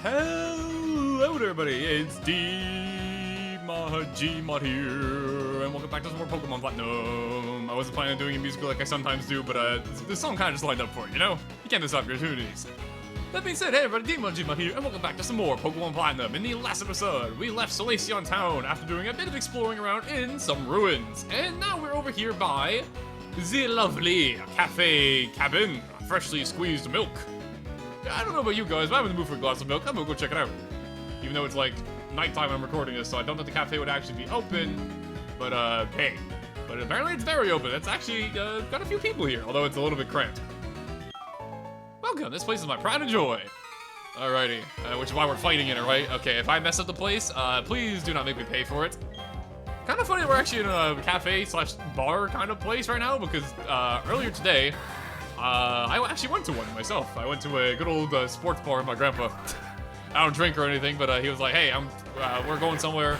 Hello everybody, it's Gmod here, and welcome back to some more Pokemon Platinum. I wasn't planning on doing a musical like I sometimes do, but this song kind of just lined up for it, you know? You can't miss opportunities. That being said, hey everybody, Gmod here, and welcome back to some more Pokemon Platinum. In the last episode, we left Solaceon Town after doing a bit of exploring around in some ruins, and now we're over here by the lovely cafe cabin, freshly squeezed milk. I don't know about you guys, but I'm in the mood for a glass of milk. I'm gonna go check it out. Even though it's like nighttime I'm recording this, so I don't know if the cafe would actually be open. But hey. But apparently it's very open. It's actually got a few people here, although it's a little bit cramped. Welcome, this place is my pride and joy. Alrighty, which is why we're fighting in it, right? Okay, if I mess up the place, please do not make me pay for it. Kind of funny that we're actually in a cafe slash bar kind of place right now, because earlier today, I actually went to one myself. I went to a good old sports bar with my grandpa. I don't drink or anything, but he was like, hey, we're going somewhere.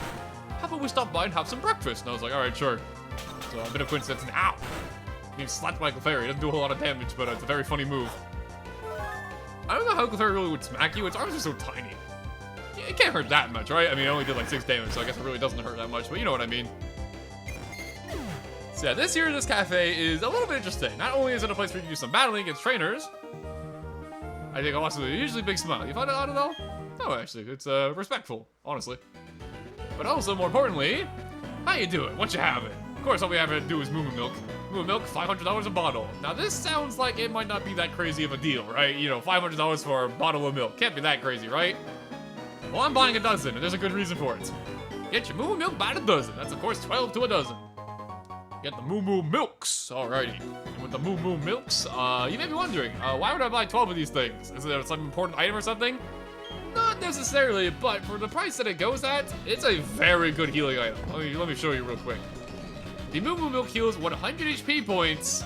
How about we stop by and have some breakfast? And I was like, all right, sure. So a bit of coincidence, and ow! He slapped my Clefairy. It doesn't do a whole lot of damage, but it's a very funny move. I don't know how Clefairy really would smack you. Its arms are so tiny. It can't hurt that much, right? I mean, it only did like 6 damage, so I guess it really doesn't hurt that much, but you know what I mean. So yeah, this cafe is a little bit interesting. Not only is it a place where you can do some battling against trainers, I think also a usually big smile. You find it odd at all? No, actually, it's respectful, honestly. But also, more importantly, how you doing? What you having? Of course, all we have to do is Moo Moo Milk. Moo Moo Milk, $500 a bottle. Now this sounds like it might not be that crazy of a deal, right? You know, $500 for a bottle of milk. Can't be that crazy, right? Well, I'm buying a dozen, and there's a good reason for it. Get your Moo Moo Milk by the dozen. That's, of course, 12 to a dozen. Get the Moo Moo Milks, alrighty. And with the Moo Moo Milks, you may be wondering, why would I buy 12 of these things? Is there some important item or something? Not necessarily, but for the price that it goes at, it's a very good healing item. Let me show you real quick. The Moo Moo Milk heals 100 HP points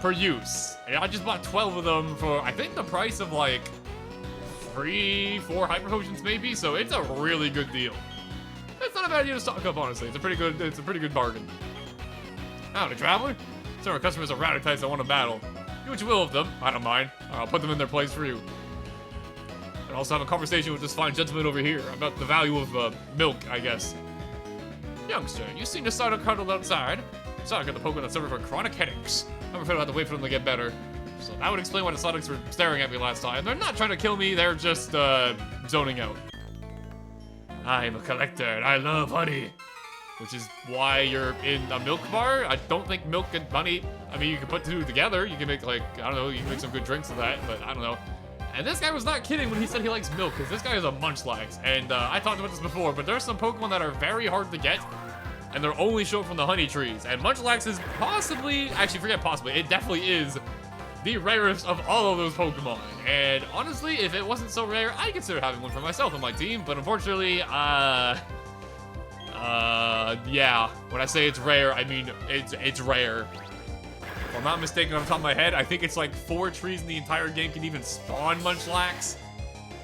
per use. And I just bought 12 of them for, I think, the price of like 3-4 Hyper Potions maybe, so it's a really good deal. It's not a bad idea to stock up, honestly. It's a pretty good bargain. Howdy, traveler. Some of our customers are rowdy types that want to battle. Do what you will with them. I don't mind. I'll put them in their place for you. And also have a conversation with this fine gentleman over here about the value of milk, I guess. Youngster, you seem to start cuddled outside. Sorry, I got the Pokemon that suffer from chronic headaches. I'm afraid I'll have to wait for them to get better. So that would explain why the Sonics were staring at me last time. They're not trying to kill me, they're just zoning out. I'm a collector and I love honey. Which is why you're in a milk bar. I don't think milk and honey, I mean, you can put the two together. You can make, like, I don't know, you can make some good drinks with that, but I don't know. And this guy was not kidding when he said he likes milk, because this guy is a Munchlax. And I talked about this before, but there's some Pokemon that are very hard to get, and they're only shown from the honey trees. And Munchlax is possibly, actually forget possibly, it definitely is the rarest of all of those Pokemon. And honestly, if it wasn't so rare, I'd consider having one for myself on my team, but unfortunately, yeah. When I say it's rare, I mean it's rare. If I'm not mistaken, off the top of my head, I think it's like 4 trees in the entire game can even spawn Munchlax.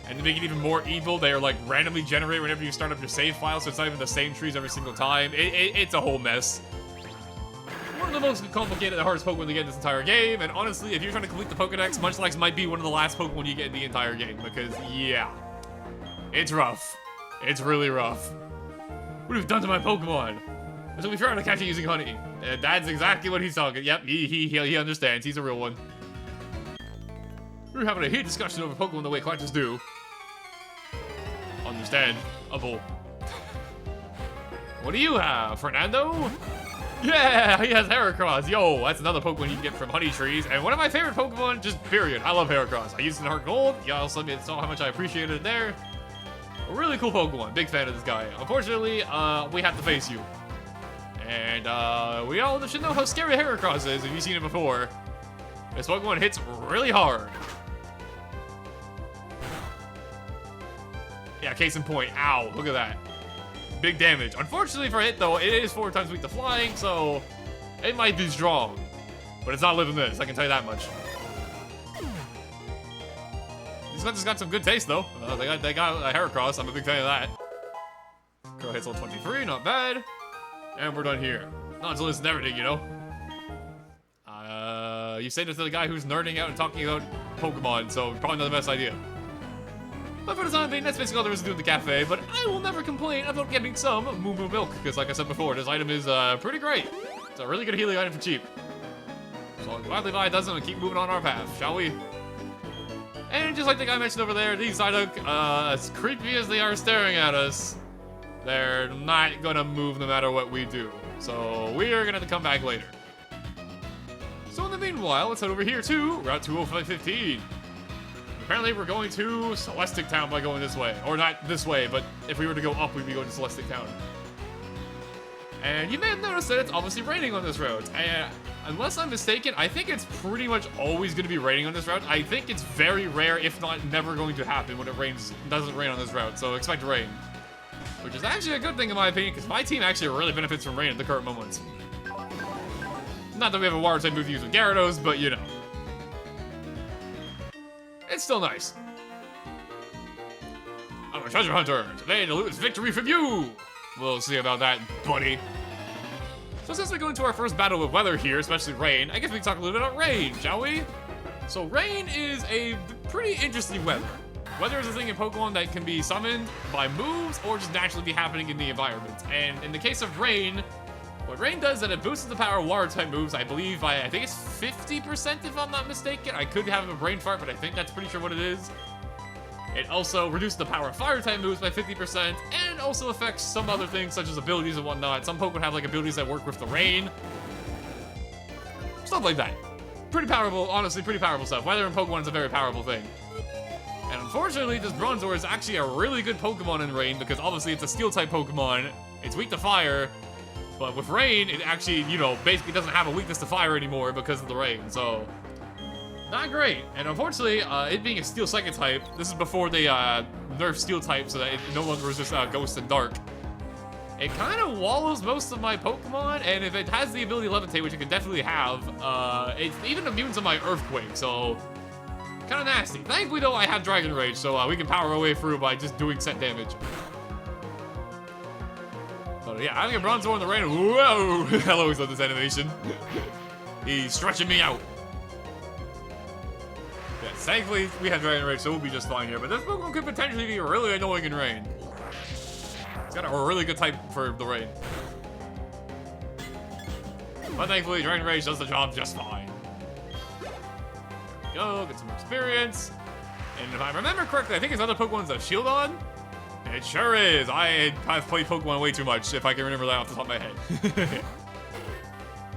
And to make it even more evil, they are like randomly generated whenever you start up your save file, so it's not even the same trees every single time. It's a whole mess. One of the most complicated and hardest Pokemon to get in this entire game, and honestly, if you're trying to complete the Pokedex, Munchlax might be one of the last Pokemon you get in the entire game, because yeah. It's rough. It's really rough. What have you done to my Pokemon? So we tried to catch it using honey. And that's exactly what he's talking. Yep, he understands. He's a real one. We were having a heated discussion over Pokemon the way collectors do. Understandable. What do you have, Fernando? Yeah, he has Heracross. Yo, that's another Pokemon you can get from honey trees. And one of my favorite Pokemon, just period. I love Heracross. I used it in Heart Gold. Y'all saw how much I appreciated it there. A really cool Pokemon. Big fan of this guy. Unfortunately, we have to face you. And, we all should know how scary Heracross is if you've seen it before. This Pokemon hits really hard. Yeah, case in point. Ow, look at that. Big damage. Unfortunately for it, though, it is 4 times weak to flying, so it might be strong. But it's not living this, I can tell you that much. These guys got some good taste, though. They got a Heracross. I'm a big fan of that. Crow hits level 23, not bad. And we're done here. Not to listen to everything, you know. You say this to the guy who's nerding out and talking about Pokemon, so probably not the best idea. But for the time being, that's basically all there is to do in the cafe, but I will never complain about getting some Moo Moo Milk, because like I said before, this item is pretty great. It's a really good healing item for cheap. So I'll gladly buy a dozen and keep moving on our path, shall we? And just like the guy mentioned over there, these Psyduck, as creepy as they are staring at us, they're not gonna move no matter what we do. So we are gonna have to come back later. So in the meanwhile, let's head over here to Route 20515. Apparently we're going to Celestic Town by going this way. Or not this way, but if we were to go up, we'd be going to Celestic Town. And you may have noticed that it's obviously raining on this route. And unless I'm mistaken, I think it's pretty much always going to be raining on this route. I think it's very rare, if not never going to happen when it doesn't rain on this route. So expect rain. Which is actually a good thing in my opinion, because my team actually really benefits from rain at the current moment. Not that we have a water type move to use with Gyarados, but you know. It's still nice. I'm a treasure hunter. Today to loot is victory from you. We'll see about that, buddy. So since we go into our first battle with weather here, especially rain, I guess we can talk a little bit about rain, shall we? So rain is a pretty interesting weather. Weather is a thing in Pokemon that can be summoned by moves or just naturally be happening in the environment. And in the case of rain, what rain does is that it boosts the power of water type moves, I believe, by, I think it's 50% if I'm not mistaken. I could have a brain fart, but I think that's pretty sure what it is. It also reduces the power of fire type moves by 50%, and also affects some other things such as abilities and whatnot. Some Pokemon have like abilities that work with the rain. Stuff like that. Pretty powerful, honestly, pretty powerful stuff. Weather in Pokemon is a very powerful thing. And unfortunately, this Bronzor is actually a really good Pokemon in rain because obviously it's a steel type Pokemon. It's weak to fire. But with rain, it actually, you know, basically doesn't have a weakness to fire anymore because of the rain, so not great. And unfortunately, it being a steel psychic type, this is before they nerfed steel type so that it no longer was just ghost and dark. It kind of wallows most of my Pokemon, and if it has the ability to levitate, which it could definitely have, it's even immune to my Earthquake, so kind of nasty. Thankfully, though, I have Dragon Rage, so we can power our way through by just doing set damage. But yeah, having a Bronzor in the rain, whoa! I always love this animation. He's stretching me out. Yes, thankfully we have Dragon Rage, so we'll be just fine here. But this Pokemon could potentially be really annoying in rain. It's got a really good type for the rain. But thankfully, Dragon Rage does the job just fine. There we go, get some experience. And if I remember correctly, I think his other Pokemon's a Shield on. It sure is. I've played Pokemon way too much, if I can remember that off the top of my head.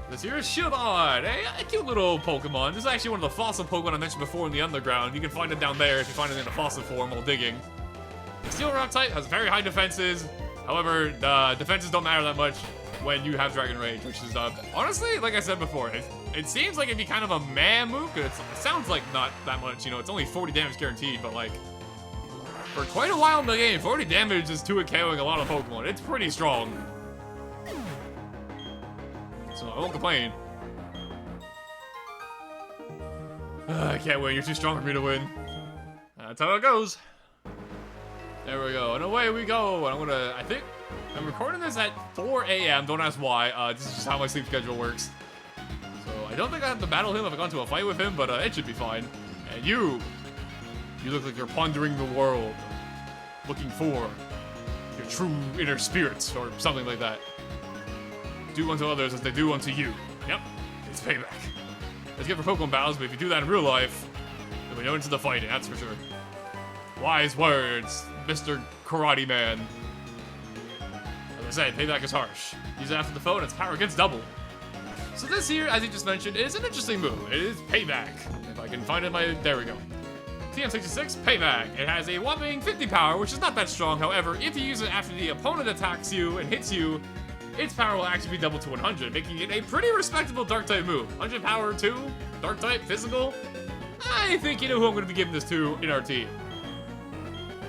This here is Shieldon, a cute little Pokemon. This is actually one of the fossil Pokemon I mentioned before in the underground. You can find it down there if you find it in a fossil form while digging. The Steel Rock type has very high defenses. However, the defenses don't matter that much when you have Dragon Rage, which is, honestly, like I said before, it seems like it'd be kind of a meh move, because it sounds like not that much, you know, it's only 40 damage guaranteed, but like, for quite a while in the game, 40 damage is 2 KOing a lot of Pokemon. It's pretty strong. So I won't complain. I can't win. You're too strong for me to win. That's how it goes. There we go. And away we go. And I think I'm recording this at 4 a.m. Don't ask why. This is just how my sleep schedule works. So I don't think I have to battle him if I got into a fight with him, but it should be fine. And you look like you're pondering the world, looking for your true inner spirits, or something like that. Do unto others as they do unto you. Yep, it's payback. It's good for Pokemon battles, but if you do that in real life, then we know into the fighting, that's for sure. Wise words, Mr. Karate Man. As I said, payback is harsh. Use it after the foe, and its power gets doubled. So this here, as you just mentioned, is an interesting move. It is payback. If I can find it, there we go. TM66, payback. It has a whopping 50 power, which is not that strong. However, if you use it after the opponent attacks you and hits you, its power will actually be doubled to 100, making it a pretty respectable Dark-type move. 100 power, 2, Dark-type, physical. I think you know who I'm going to be giving this to in our team.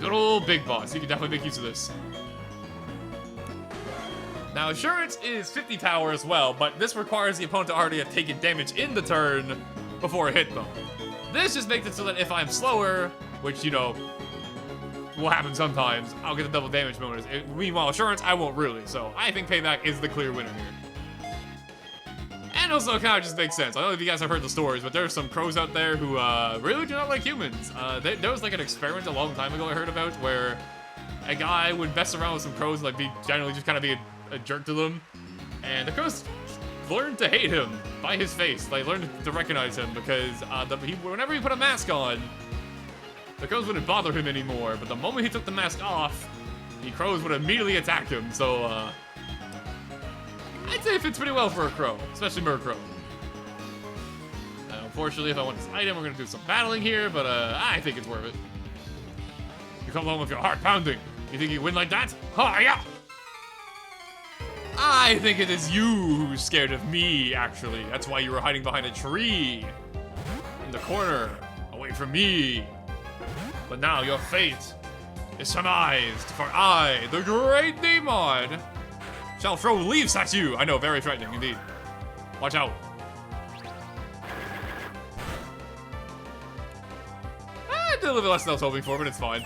Good old Big Boss. You can definitely make use of this. Now, Assurance is 50 power as well, but this requires the opponent to already have taken damage in the turn before a hit, though. This just makes it so that if I'm slower, which, you know, will happen sometimes, I'll get the double damage bonus. Meanwhile, Assurance, I won't really, so I think Payback is the clear winner here. And And also, it kind of just makes sense. I don't know if you guys have heard the stories, but there are some crows out there who really do not like humans. There was like an experiment a long time ago I heard about where a guy would mess around with some crows and like be generally just kind of be a jerk to them. And the crows learned to hate him by his face. They learned to recognize him because whenever he put a mask on, the crows wouldn't bother him anymore. But the moment he took the mask off, the crows would immediately attack him. So, I'd say it fits pretty well for a crow, especially Murkrow. Unfortunately, if I want this item, we're gonna do some battling here, but I think it's worth it. You come along with your heart pounding. You think you win like that? Yeah. I think it is you who's scared of me, actually. That's why you were hiding behind a tree. In the corner, away from me. But now your fate is surmised, for I, the Great Demon, shall throw leaves at you. I know, very threatening indeed. Watch out. I did a little bit less than I was hoping for, but it's fine.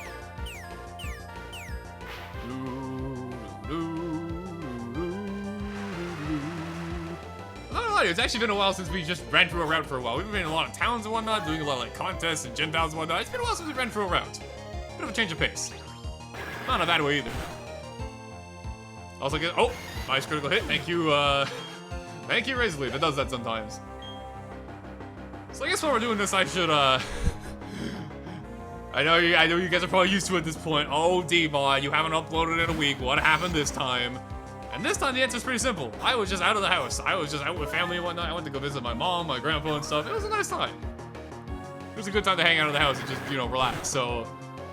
It's actually been a while since we just ran through a route for a while. We've been in a lot of towns and whatnot, doing a lot of like contests and gym battles and whatnot. It's been a while since we ran through a route. Bit of a change of pace. Not in a bad way either. Also get, oh, nice critical hit. Thank you, thank you, Razor Leaf. It does that sometimes. So I guess while we're doing this, I should, I know you guys are probably used to it at this point. Oh, Demon, you haven't uploaded in a week. What happened this time? And this time the answer's pretty simple. I was just out of the house. I was just out with family and whatnot. I went to go visit my mom, my grandpa and stuff. It was a nice time. It was a good time to hang out of the house and just, you know, relax. So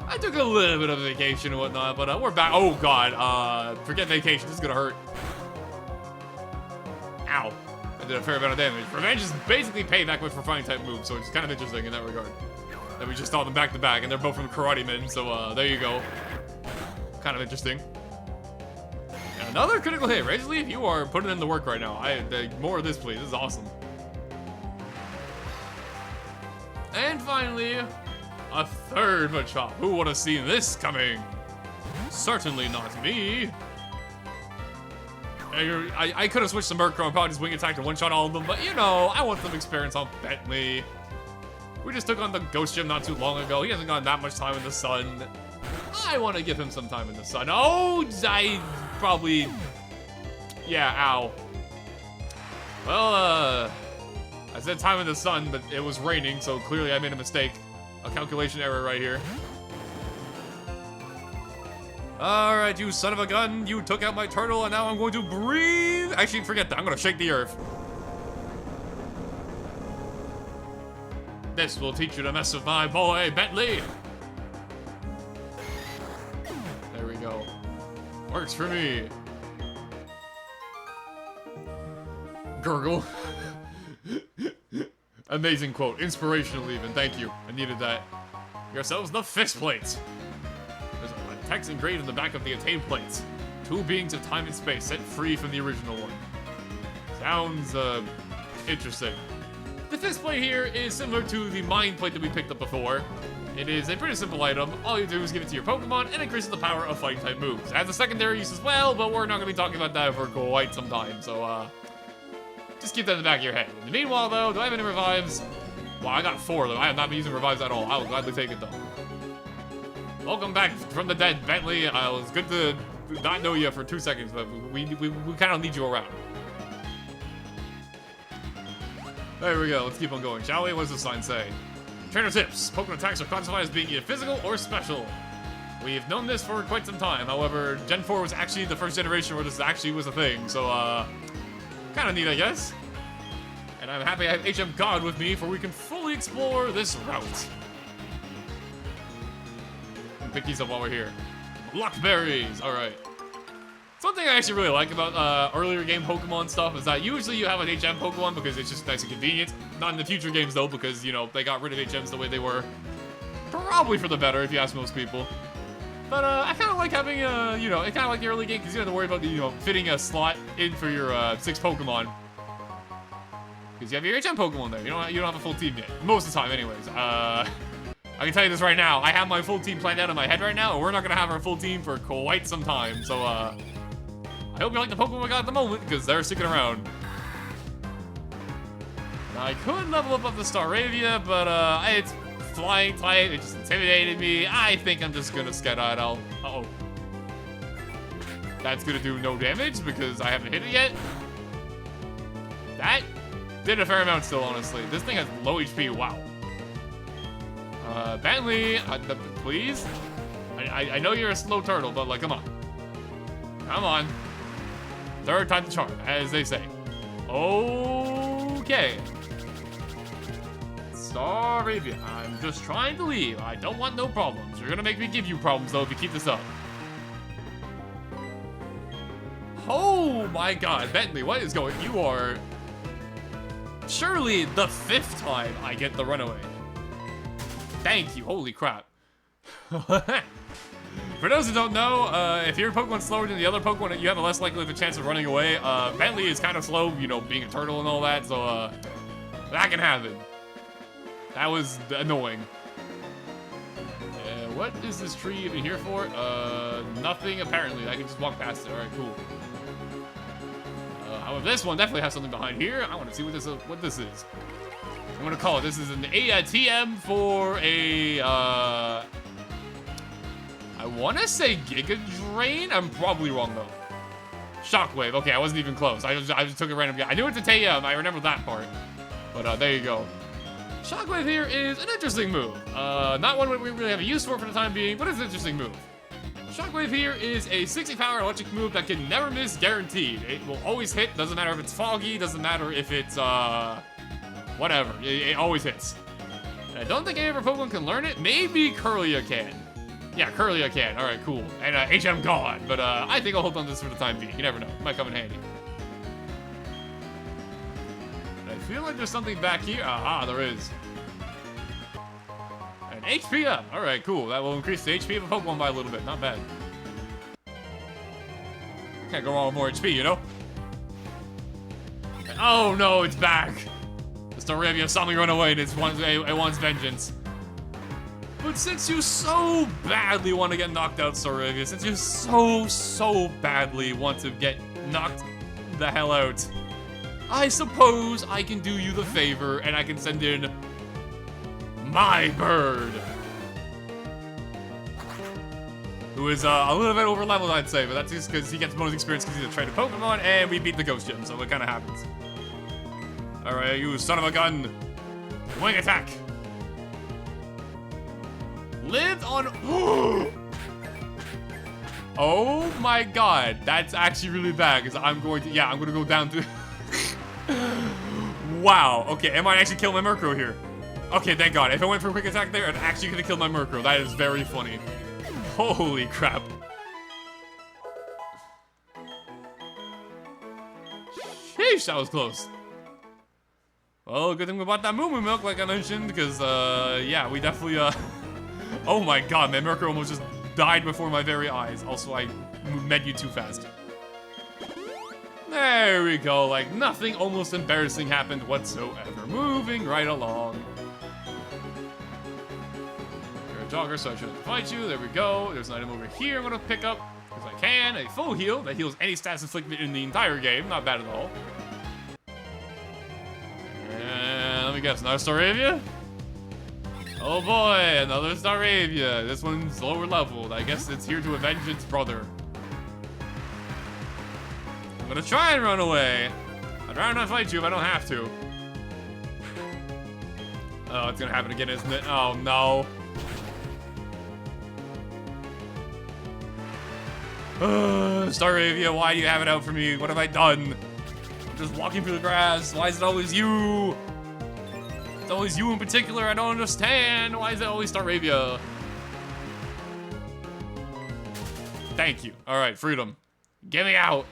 I took a little bit of a vacation and whatnot, but we're back. Oh God, forget vacation. This is gonna hurt. Ow. I did a fair amount of damage. Revenge is basically payback with for fighting type moves, so it's kind of interesting in that regard. That we just saw them back to back, and they're both from Karate Men, so there you go. Kind of interesting. Another critical hit. Razor Leaf, you are putting in the work right now. More of this, please. This is awesome. And finally, a third Machop. Who would have seen this coming? Certainly not me. I could have switched to Murkrow and probably just wing attack to one-shot all of them, but you know, I want some experience on Bentley. We just took on the Ghost Gym not too long ago. He hasn't gotten that much time in the sun. I want to give him some time in the sun. Oh, I probably... Yeah, ow. Well, I said time in the sun, but it was raining, so clearly I made a mistake. A calculation error right here. Alright, you son of a gun. You took out my turtle, and now I'm going to breathe. Actually, forget that. I'm going to shake the earth. This will teach you to mess with my boy, Bentley. There we go. Works for me. Gurgle. Amazing quote. Inspirational even. Thank you. I needed that. Yourselves the fist plates. There's a text engraved in the back of the attain plates. Two beings of time and space set free from the original one. Sounds, interesting. The fist plate here is similar to the mind plate that we picked up before. It is a pretty simple item. All you do is give it to your Pokemon and increases the power of fighting type moves. It has a secondary use as well, but we're not going to be talking about that for quite some time, so just keep that in the back of your head. In the meanwhile, though, do I have any revives? Well, I got 4 of them. I have not been using revives at all. I will gladly take it, though. Welcome back from the dead, Bentley. It was good to not know you for 2 seconds, but we kind of need you around. There we go. Let's keep on going, shall we? What does the sign say? Trainer tips. Pokemon attacks are classified as being either physical or special. We've known this for quite some time. However, Gen 4 was actually the first generation where this actually was a thing. So, kind of neat, I guess. And I'm happy I have HM God with me, for we can fully explore this route. Pick these up while we're here. Lockberries. All right. Something I actually really like about earlier game Pokemon stuff is that usually you have an HM Pokemon because it's just nice and convenient. Not in the future games though, because you know they got rid of HMs the way they were. Probably for the better, if you ask most people. But I kind of like having you know, I kind of like the early game because you don't have to worry about you know fitting a slot in for your 6 Pokemon. Because you have your HM Pokemon there. You don't have a full team yet. Most of the time, anyways. I can tell you this right now. I have my full team planned out in my head right now, and we're not gonna have our full team for quite some time. So I hope you like the Pokemon we got at the moment, because they're sticking around. I could level up the Staravia, but it's flying type. It just intimidated me. I think I'm just gonna skedaddle. Uh-oh. That's gonna do no damage because I haven't hit it yet. That did a fair amount still, honestly. This thing has low HP. Wow. Bentley, please. I know you're a slow turtle, but like, come on. Come on. Third time the charm, as they say. Okay. Staravia, I'm just trying to leave. I don't want no problems. You're gonna make me give you problems, though, if you keep this up. Oh my god, Bentley, what is going? You are surely the 5th time I get the runaway. Thank you, holy crap. For those who don't know, if your Pokemon's slower than the other Pokemon, you have a less likely of a chance of running away. Bentley is kind of slow, you know, being a turtle and all that, so that can happen. That was annoying. What is this tree even here for? Nothing apparently. I can just walk past it. All right, cool. However, this one definitely has something behind here. I want to see what this is. I'm gonna call it. This is an TM for a. I want to say Giga Drain. I'm probably wrong though. Shockwave. Okay, I wasn't even close. I just took a random guess. I knew it's a TM. I remember that part. But there you go. Shockwave here is an interesting move. Not one we really have a use for the time being, but it's an interesting move. Shockwave here is a 60 power electric move that can never miss, guaranteed. It will always hit, doesn't matter if it's foggy, doesn't matter if it's, whatever. It always hits. And I don't think any other Pokemon can learn it. Maybe Curlia can. Yeah, Curlia can. Alright, cool. And HM gone, but I think I'll hold on to this for the time being. You never know. It might come in handy. I feel like there's something back here. Aha, there is. An HP up. Alright, cool. That will increase the HP of a Pokemon by a little bit. Not bad. Can't go wrong with more HP, you know? Oh no, it's back. The Staravia saw me run away and it wants vengeance. But since you so badly want to get knocked out, Staravia, since you so badly want to get knocked the hell out, I suppose I can do you the favor and I can send in my bird. Who is a little bit over leveled, I'd say, but that's just because he gets bonus experience because he's a trained Pokemon and we beat the Ghost Gym, so it kind of happens. Alright, you son of a gun. Wing attack. Lived on. Oh my god, that's actually really bad because I'm going to go down to. Wow, okay, I might actually kill my Murkrow here. Okay, thank god. If I went for a quick attack there, it actually could have killed my Murkrow. That is very funny. Holy crap. Sheesh, that was close. Well, good thing we bought that Moo Moo Milk, like I mentioned, because, yeah, we definitely, oh my god, man, Murkrow almost just died before my very eyes. Also, I met you too fast. There we go, like nothing almost embarrassing happened whatsoever. Moving right along. You're a jogger, so I shouldn't fight you. There we go. There's an item over here I'm gonna pick up, because I can. A full heal that heals any stats inflicted in the entire game. Not bad at all. And let me guess, another Staravia? Oh boy, another Staravia. This one's lower leveled. I guess it's here to avenge its brother. I'm gonna try and run away. I'd rather not fight you if I don't have to. Oh, it's gonna happen again, isn't it? Oh no. Staravia, why do you have it out for me? What have I done? I'm just walking through the grass. Why is it always you? It's always you in particular. I don't understand. Why is it always Staravia? Thank you. All right, freedom. Get me out.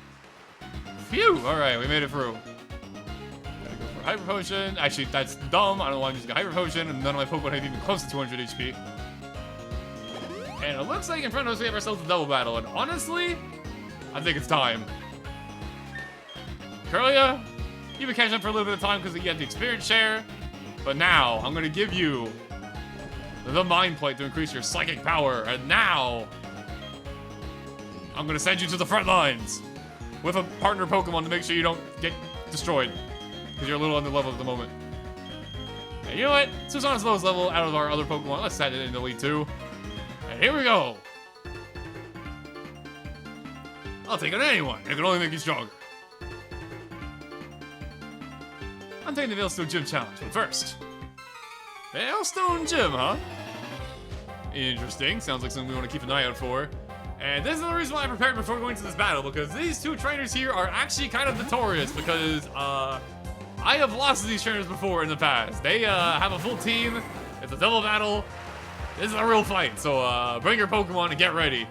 Phew. All right, we made it through. Gotta go for Hyper Potion. Actually, that's dumb. I don't know why I'm using a Hyper Potion, and none of my Pokemon have even close to 200 HP. And it looks like in front of us we have ourselves a double battle, and honestly, I think it's time. Curlia, you've been catching up for a little bit of time because you had the experience share, but now I'm gonna give you the Mind Plate to increase your psychic power, and now I'm gonna send you to the front lines with a partner Pokemon to make sure you don't get destroyed because you're a little under level at the moment. And you know what? Susano's lowest level out of our other Pokemon. Let's set it in the lead too. And here we go. I'll take on anyone. It can only make you stronger. I'm taking the Veilstone Gym Challenge, but first. Veilstone Gym, huh? Interesting. Sounds like something we want to keep an eye out for. And this is the reason why I prepared before going into this battle, because these two trainers here are actually kind of notorious, because I have lost to these trainers before in the past. They have a full team. It's a double battle. This is a real fight, so bring your Pokemon and get ready.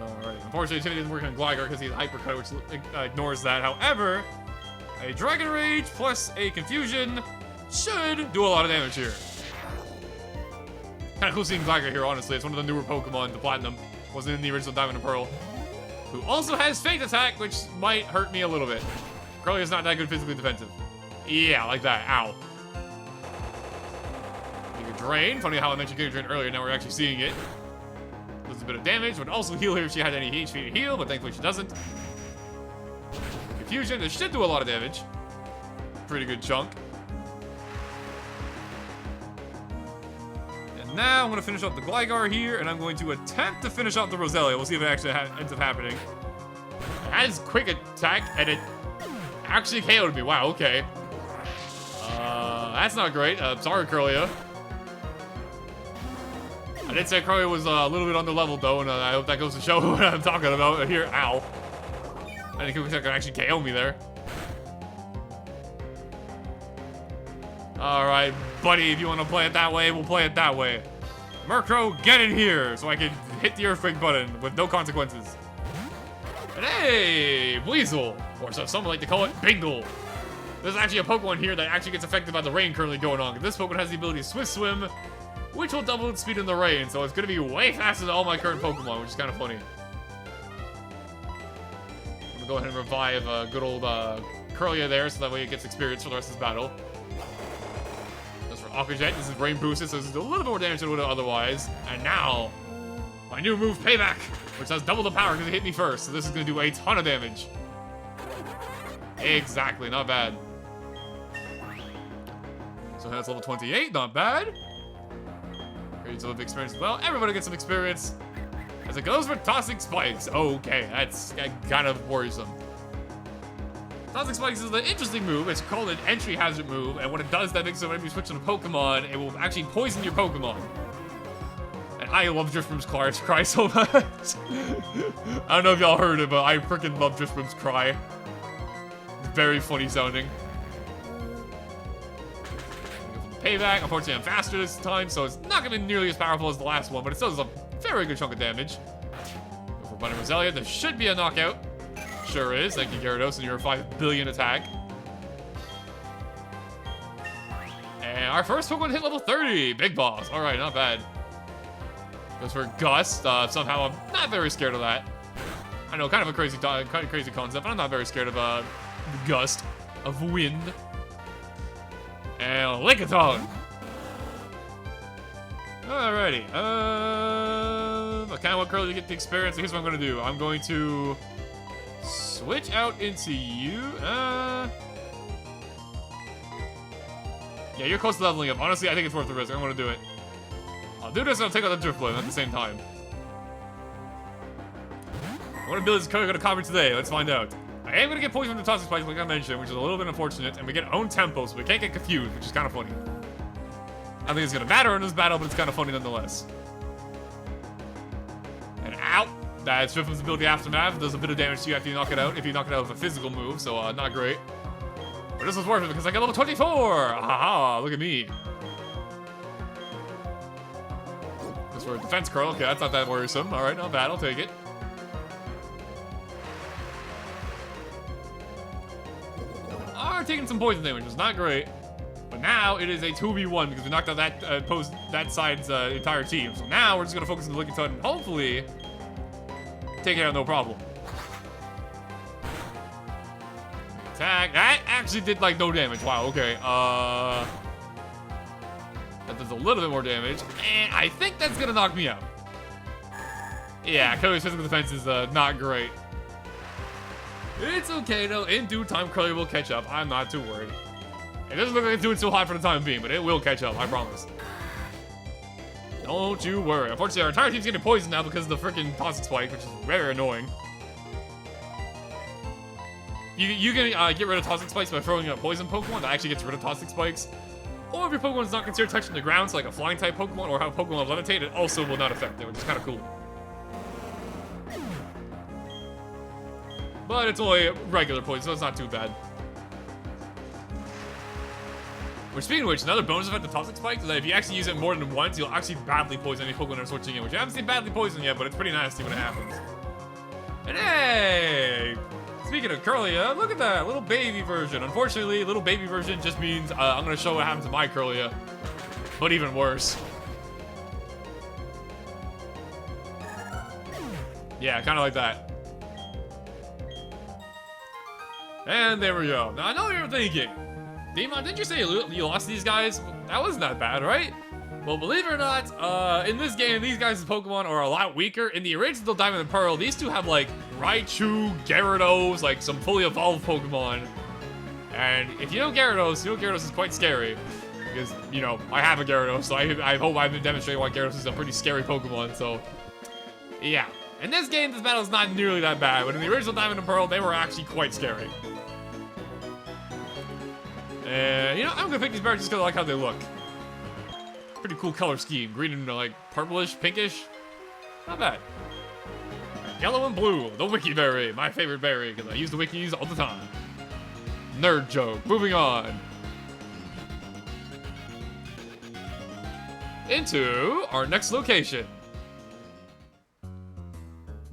Alright, unfortunately, Timmy didn't work on Gligar because he's Hypercut, which ignores that. However, a Dragon Rage plus a Confusion should do a lot of damage here. Kind of cool seeing Gligar here, honestly. It's one of the newer Pokemon, the Platinum. Wasn't in the original Diamond and Pearl. Who also has Fake Attack, which might hurt me a little bit. Curlia's not that good physically defensive. Yeah, like that. Ow. Giga Drain. Funny how I mentioned Giga Drain earlier, now we're actually seeing it. Does a bit of damage. Would also heal her if she had any HP to heal, but thankfully she doesn't. Confusion. This should do a lot of damage. Pretty good chunk. Now I'm going to finish up the Gligar here, and I'm going to attempt to finish off the Roselia. We'll see if it actually ends up happening. It has quick attack, and it actually KO'd me. Wow, okay. That's not great. Sorry, Curlia. I did say Curlia was a little bit under level, though, and I hope that goes to show what I'm talking about here. Ow. I think it could actually KO me there. Alright, buddy, if you want to play it that way, we'll play it that way. Murkrow, get in here so I can hit the Earthquake button with no consequences. And hey, Weasel, or so some like to call it, Bingle. There's actually a Pokemon here that actually gets affected by the rain currently going on. This Pokemon has the ability to Swift Swim, which will double its speed in the rain, so it's going to be way faster than all my current Pokemon, which is kind of funny. I'm going to go ahead and revive good old Curlia there, so that way it gets experience for the rest of this battle. Aqua Jet, this is Rain Boosted, so this is a little bit more damage than it would have otherwise. And now, my new move, Payback, which has double the power because it hit me first. So this is going to do a ton of damage. Exactly, not bad. So that's level 28, not bad. Creates a little bit of experience as well. Everybody gets some experience. As it goes for Toxic Spikes. Okay, that's kind of worrisome. Toxic Spikes is an interesting move. It's called an entry hazard move, and what it does that makes it whenever you switch to a Pokemon, it will actually poison your Pokemon. And I love Drifblim's cry so much. I don't know if y'all heard it, but I freaking love Drifblim's cry. It's very funny sounding. Payback. Unfortunately, I'm faster this time, so it's not going to be nearly as powerful as the last one, but it still does a very good chunk of damage. Go for Bunny Roselia. This should be a knockout. Sure is. Thank you, Gyarados, and your 5 billion attack. And our first Pokemon hit level 30. Big Boss. All right, not bad. Goes for Gust. Somehow I'm not very scared of that. I know, kind of a crazy concept, but I'm not very scared of Gust of Wind. And Lickitung. Alrighty. I kind of want Curly to get the experience. So here's what I'm going to do. I'm going to switch out into you. Yeah, you're close to leveling up. Honestly, I think it's worth the risk. I'm going to do it. I'll do this and I'll take out the Drifblim at the same time. What ability is Curly going to cover today? Let's find out. I am going to get poisoned with the Toxic Spikes, like I mentioned, which is a little bit unfortunate. And we get own tempo, so we can't get confused, which is kind of funny. I don't think it's going to matter in this battle, but it's kind of funny nonetheless. And out. That's Drifblim's ability Aftermath. It does a bit of damage to you after you knock it out, if you knock it out with a physical move, so not great. But this was worth it because I got level 24! Haha, look at me. This for a defense curl. Okay, that's not that worrisome. Alright, not bad, I'll take it. Are taking some poison damage, which is not great. But now it is a 2v1 because we knocked out that side's entire team. So now we're just going to focus on the Lickitung and hopefully take it out no problem. Attack. That actually did like no damage. Wow, okay. That does a little bit more damage. And I think that's going to knock me out. Yeah, Curly's physical defense is not great. It's okay though, in due time Curly will catch up. I'm not too worried. It doesn't look like it's doing so hot for the time being, but it will catch up, I promise. Don't you worry. Unfortunately, our entire team's getting poisoned now because of the freaking toxic spike, which is very annoying. You can get rid of toxic spikes by throwing a poison Pokemon that actually gets rid of toxic spikes. Or if your Pokemon's not considered touching the ground, so like a flying type Pokemon or how Pokemon levitate, it also will not affect it, which is kind of cool. But it's only regular poison, so it's not too bad. Which, speaking of which, another bonus effect of Toxic Spike is that if you actually use it more than once, you'll actually badly poison any Pokemon that are switching in, which I haven't seen badly poison yet, but it's pretty nasty when it happens. And hey! Speaking of Curlia, look at that, little baby version. Unfortunately, little baby version just means I'm gonna show what happened to my Curlia, but even worse. Yeah, kind of like that. And there we go. Now I know what you're thinking. Demon, didn't you say you lost these guys? That wasn't that bad, right? Well, believe it or not, in this game, these guys' Pokemon are a lot weaker. In the original Diamond and Pearl, these two have, like, Raichu, Gyarados, like, some fully evolved Pokemon. And if you know Gyarados, you know Gyarados is quite scary. Because, you know, I have a Gyarados, so I hope I've been demonstrating why Gyarados is a pretty scary Pokemon, so... Yeah. In this game, this battle is not nearly that bad, but in the original Diamond and Pearl, they were actually quite scary. And, you know, I'm gonna pick these berries just because I like how they look. Pretty cool color scheme. Green and like purplish, pinkish. Not bad. Yellow and blue, the Wiki Berry. My favorite berry because I use the wikis all the time. Nerd joke. Moving on. Into our next location.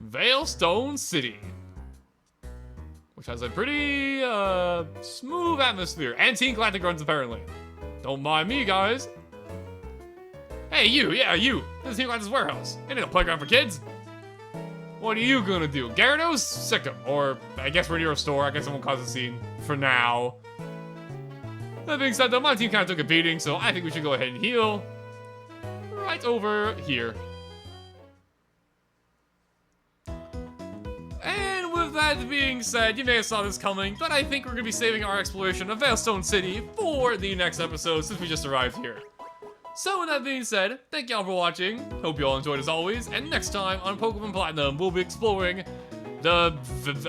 Veilstone City. Which has a pretty smooth atmosphere. And Team Galactic runs apparently. Don't mind me, guys. Hey, you, yeah, you. This is Team Galactic's warehouse. It ain't a playground for kids. What are you gonna do? Gyarados? Sick 'em. Or, I guess we're near a store. I guess I won't cause a scene for now. That being said, though, my team kind of took a beating, so I think we should go ahead and heal. Right over here. And with that being said, you may have saw this coming, but I think we're gonna be saving our exploration of Veilstone City for the next episode since we just arrived here. So with that being said, thank y'all for watching, hope you all enjoyed as always, and next time on Pokemon Platinum, we'll be exploring I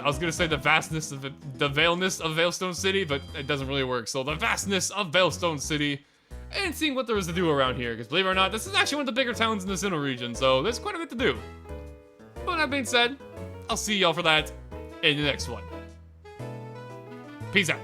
was gonna say the vastness of the veilness of Veilstone City, but it doesn't really work, so the vastness of Veilstone City, and seeing what there is to do around here, because believe it or not, this is actually one of the bigger towns in the Sinnoh region, so there's quite a bit to do. But with that being said, I'll see y'all for that in the next one. Peace out.